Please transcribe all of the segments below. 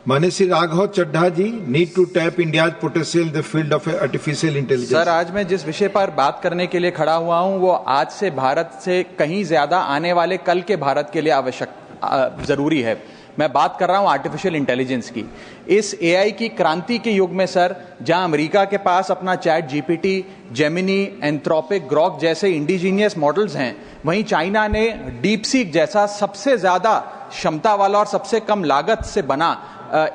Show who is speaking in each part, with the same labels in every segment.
Speaker 1: माननीय Shri Raghav Chadha ji, need to tap India's potential in the field of artificial intelligence.
Speaker 2: Sir, आज मैं जिस विषय पर बात करने के लिए खड़ा हुआ हूं वो आज से भारत से कहीं ज्यादा आने वाले कल के भारत के लिए जरूरी है। मैं बात कर रहा हूं आर्टिफिशियल इंटेलिजेंस की। इस एआई की क्रांति के युग में सर, जहां अमेरिका के पास अपना chat GPT, Gemini, Anthropic, Grok जैसे इंडिजीनियस मॉडल्स हैं, वहीं चाइना ने डीप सीक जैसा सबसे ज्यादा क्षमता वाला और सबसे कम लागत से बना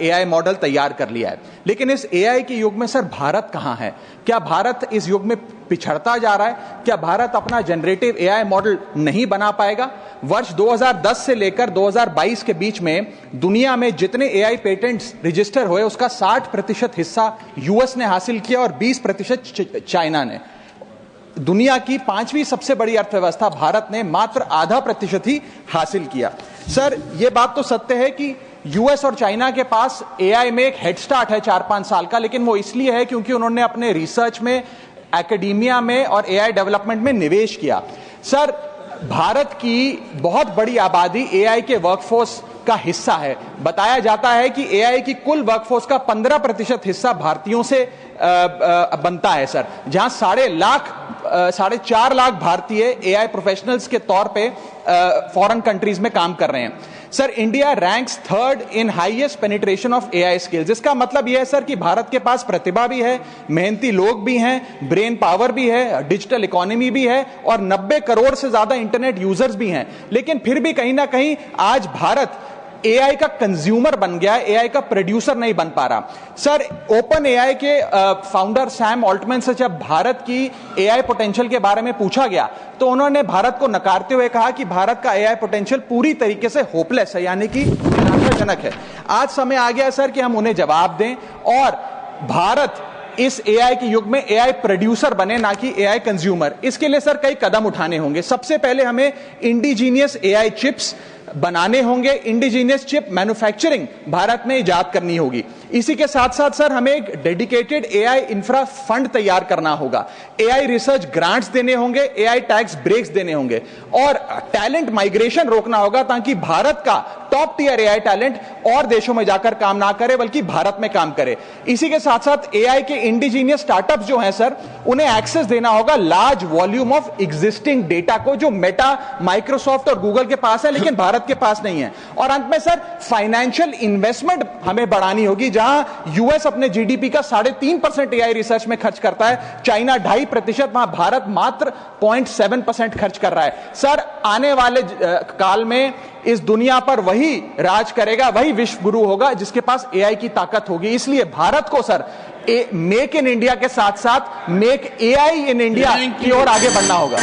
Speaker 2: एआई मॉडल तैयार कर लिया है। लेकिन इस एआई के युग में सर भारत कहां है? क्या भारत इस युग में पिछड़ता जा रहा है? क्या भारत अपना जनरेटिव एआई मॉडल नहीं बना पाएगा? वर्ष 2010 से लेकर 2022 के बीच में दुनिया में जितने एआई पेटेंट्स रजिस्टर हुए उसका 60% हिस्सा यूएस ने हासिल किया और 20% चाइना ने। दुनिया की 5वीं सबसे बड़ी अर्थव्यवस्था भारत ने मात्र 0.5% ही हासिल किया। सर, यह बात तो सत्य है कि यूएस और चाइना के पास एआई में एक हेड स्टार्ट है 4-5 साल का, लेकिन वो इसलिए है क्योंकि उन्होंने अपने रिसर्च में, एकेडमिया में और एआई डेवलपमेंट में निवेश किया। सर, भारत की बहुत बड़ी आबादी एआई के वर्कफोर्स का हिस्सा है। बताया जाता है कि एआई की कुल वर्कफोर्स का 15% हिस्सा भारतीयों से बनता है सर, जहां 4.5 लाख भारतीय एआई प्रोफेशनल्स के तौर पे फॉरेन कंट्रीज में काम कर रहे हैं। Sir, India ranks 3rd in highest penetration of AI skills. इसका मतलब यह है सर कि भारत के पास प्रतिभा भी है, मेहनती लोग भी हैं, ब्रेन पावर भी है, डिजिटल इकोनॉमी भी है और 90 करोड़ से ज्यादा इंटरनेट यूजर्स भी हैं। लेकिन फिर भी कहीं ना कहीं आज भारत एआई का कंज्यूमर बन गया है, एआई का प्रोड्यूसर नहीं बन पा रहा। सर, ओपन एआई के फाउंडर सैम ऑल्टमैन से जब भारत की एआई पोटेंशियल के बारे में पूछा गया तो उन्होंने भारत को नकारते हुए कहा कि भारत का एआई पोटेंशियल पूरी तरीके से होपलेस है, यानी कि निराशाजनक है। आज समय आ गया सर कि हम उन्हें जवाब दें और भारत इस एआई के युग में एआई प्रोड्यूसर बने, ना कि एआई कंज्यूमर। इसके लिए सर कई कदम उठाने होंगे। सबसे पहले हमें इंडिजीनियस एआई चिप्स बनाने होंगे, इंडिजीनियस चिप मैन्युफैक्चरिंग भारत में इजाद करनी होगी। इसी के साथ साथ सर हमें एक डेडिकेटेड एआई इंफ्रा फंड तैयार करना होगा, एआई रिसर्च ग्रांट्स देने होंगे, एआई टैक्स ब्रेक्स देने होंगे और टैलेंट माइग्रेशन रोकना होगा ताकि भारत का टॉप टियर एआई टैलेंट और देशों में जाकर काम ना करे बल्कि भारत में काम करे। इसी के साथ साथ एआई के इंडिजीनियस स्टार्टअप्स जो हैं सर, उन्हें एक्सेस देना होगा large volume of existing data को, जो मेटा, माइक्रोसॉफ्ट और गूगल के पास है लेकिन भारत के पास नहीं है। और अंत में सर फाइनेंशियल इन्वेस्टमेंट हमें बढ़ानी होगी। जहां यूएस अपने जीडीपी का 3.5% एआई रिसर्च में खर्च करता है, चाइना 2.5%, वहां भारत मात्र 0.7% खर्च कर रहा है। सर, आने वाले काल में इस दुनिया पर वही राज करेगा, वही विश्व गुरु होगा जिसके पास एआई की ताकत होगी। इसलिए भारत को सर मेक इन इंडिया के साथ साथ मेक एआई इन इंडिया की ओर आगे बढ़ना होगा।